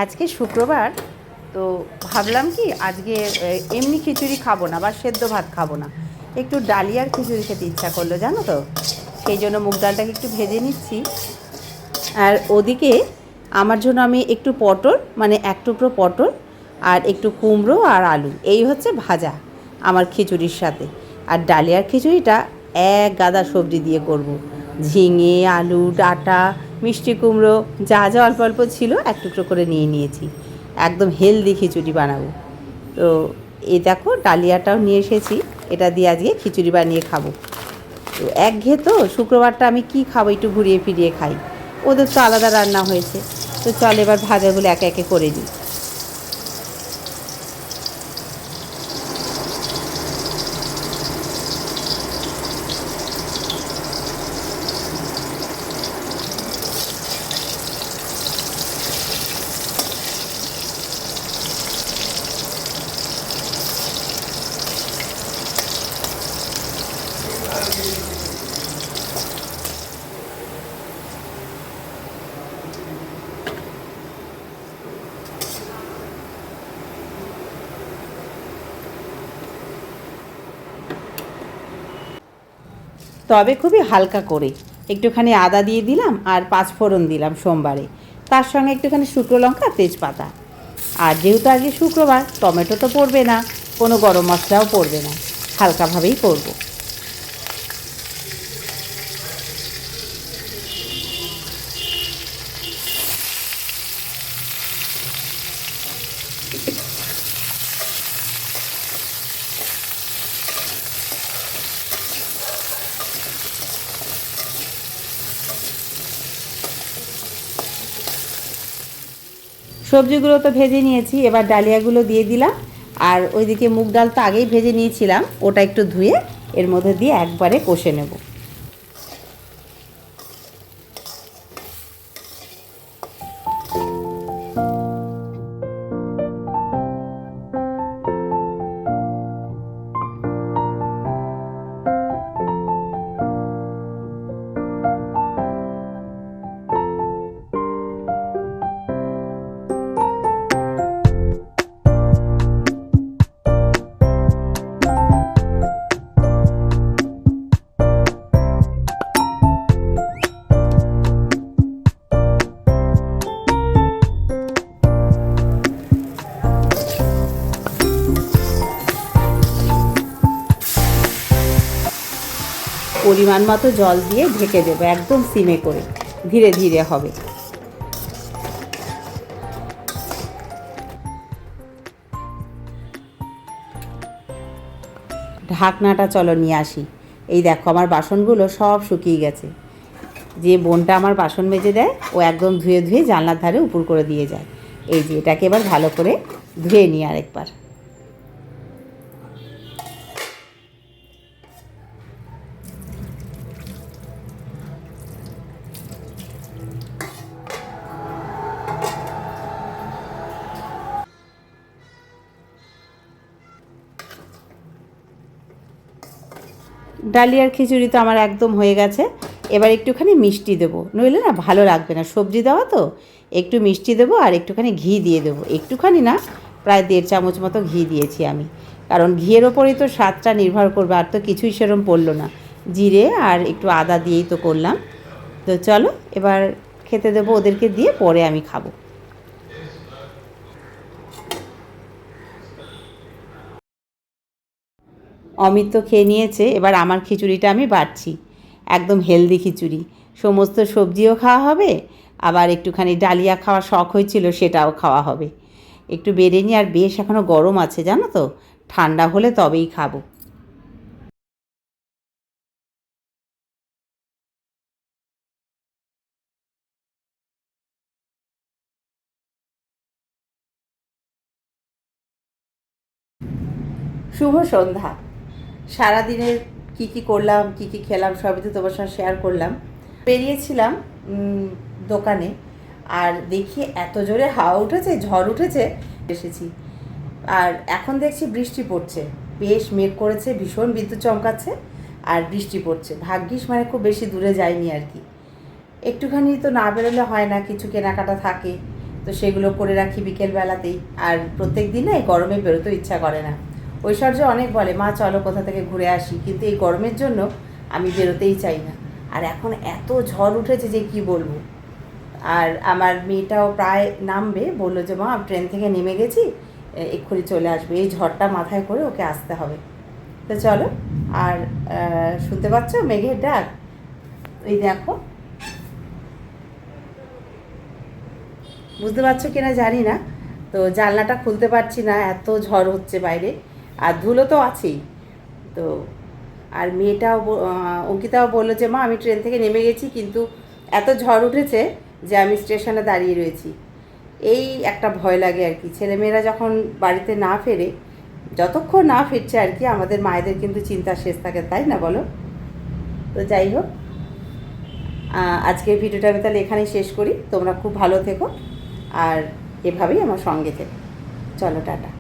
আজকে শুক্রবার, তো ভাবলাম কি আজকে এমনি খিচুড়ি খাবো না বা সেদ্ধ ভাত খাবো না, একটু ডালিয়ার খিচুড়ি খেতে ইচ্ছা করলো, জানো তো। সেই জন্য মুগ ডালটাকে একটু ভেজে নিচ্ছি। আর ওদিকে আমার জন্য আমি একটু পটল, মানে এক টুকরো পটল আর একটু কুমড়ো আর আলু, এই হচ্ছে ভাজা আমার খিচুড়ির সাথে। আর ডালিয়ার খিচুড়িটা এক গাদা সবজি দিয়ে করব। ঝিঙে, আলু, ডাঁটা, মিষ্টি কুমড়ো, যা যা অল্প অল্প ছিল এক টুকরো করে নিয়ে নিয়েছি। একদম হেলদি খিচুড়ি বানাবো। তো এই দেখো ডালিয়াটাও নিয়ে এসেছি, এটা দিয়ে আজকে খিচুড়ি বানিয়ে খাবো। তো একঘেয়ে তো শুক্রবারটা আমি কি খাবো, একটু ঘুরিয়ে ফিরিয়ে খাই। ওদের তো আলাদা রান্না হয়েছে। তো চল এবার ভাজাগুলো একে একে করে নিই। তবে খুবই হালকা করে একটুখানি আদা দিয়ে দিলাম আর পাঁচফোড়ন দিলাম সোমবারে, তার সঙ্গে একটুখানি শুকনো লঙ্কা, তেজপাতা। আর যেহেতু আজকে শুক্রবার, টমেটো তো পড়বে না, কোনো গরম মশলাও পড়বে না, হালকাভাবেই করবো। সবজিগুলো তো ভেজে নিয়েছি, এবার ডালিয়াগুলো দিয়ে দিলাম। আর ওইদিকে মুগ ডাল তো আগেই ভেজে নিয়েছিলাম, ওটা একটু ধুয়ে এর মধ্যে দিয়ে একবারে কষে নেব। পরিমাণ মতো জল দিয়ে ঢেকে দেবো, একদম সিমে করে, ধীরে ধীরে হবে। ঢাকনাটা চলো নিয়ে আসি। এই দেখো আমার বাসনগুলো সব শুকিয়ে গেছে। যে বোনটা আমার বাসন মেজে দেয়, ও একদম ধুয়ে ধুয়ে জানলার ধারে উপর করে দিয়ে যায়। এই যে এটাকে এবার ভালো করে ধুয়ে নিই আরেকবার। ডালিয়ার খিচুড়ি তো আমার একদম হয়ে গেছে। এবার একটুখানি মিষ্টি দেবো, নইলে না ভালো লাগবে না, সবজি দেওয়া তো। একটু মিষ্টি দেবো আর একটুখানি ঘি দিয়ে দেবো, একটুখানি না, প্রায় 1.5 চামচ মতো ঘি দিয়েছি আমি। কারণ ঘিয়ের ওপরেই তো স্বাদটা নির্ভর করবে, আর তো কিছুই সেরম পড়লো না, জিরে আর একটু আদা দিয়েই তো করলাম। তো চলো এবার খেতে দেবো ওদেরকে, দিয়ে পরে আমি খাবো। অমিত তো খেয়ে নিয়েছে, এবার আমার খিচুড়িটা আমি বাড়ছি। একদম হেলদি খিচুড়ি, সমস্ত সবজিও খাওয়া হবে, আবার একটুখানি ডালিয়া খাওয়ার শখ হয়েছিল সেটাও খাওয়া হবে। একটু বেড়ে নিই, আর বেশ এখনও গরম আছে জানো তো, ঠান্ডা হলে তবেই খাবো। শুভ সন্ধ্যা। সারাদিনের কি কি করলাম, কি কি খেলাম, সবই তো তোমার সঙ্গে শেয়ার করলাম। বেরিয়েছিলাম দোকানে, আর দেখি এত জোরে হাওয়া উঠেছে, ঝড় উঠেছে, এসেছি। আর এখন দেখছি বৃষ্টি পড়ছে, বেশ মেঘ করেছে, ভীষণ বিদ্যুৎ চমকাচ্ছে, আর বৃষ্টি পড়ছে। ভাগ্যিস মানে খুব বেশি দূরে যায়নি আর কি। একটুখানি তো না বেরোলে হয় না, কিছু কেনাকাটা থাকে, তো সেগুলো করে রাখি বিকেলবেলাতেই। আর প্রত্যেক দিন না এই গরমে বেরোতেও ইচ্ছা করে না। ঐশ্বর্য অনেক বলে মা চলো কোথা থেকে ঘুরে আসি, কিন্তু এই গরমের জন্য আমি বেরোতেই চাই না। আর এখন এত ঝড় উঠেছে যে কি বলবো। আর আমার মেয়েটাও প্রায় নামবে, বললো যে মা ট্রেন থেকে নেমে গেছি, এক্ষুনি চলে আসবে। এই ঝড়টা মাথায় করে ওকে আসতে হবে। তো চলো। আর শুনতে পাচ্ছ মেঘের ডাক? এই দেখো, বুঝতে পারছো কিনা জানি না। তো জানলাটা খুলতে পারছি না, এত ঝড় হচ্ছে বাইরে, আর ধুলো তো আছেই। তো আর মেয়েটাও অঙ্কিতাও বললো যে মা আমি ট্রেন থেকে নেমে গেছি, কিন্তু এত ঝড় উঠেছে যে আমি স্টেশনে দাঁড়িয়ে রয়েছি। এই একটা ভয় লাগে আর কি, ছেলেমেয়েরা যখন বাড়িতে না ফেরে, যতক্ষণ না ফিরছে আর কি, আমাদের মায়েদের কিন্তু চিন্তা শেষ থাকে, তাই না বলো? তো যাই হোক, আজকের ভিডিওটা আমি তাহলে এখানেই শেষ করি। তোমরা খুব ভালো থেকো আর এভাবেই আমার সঙ্গে থেকো। চলো টাটা।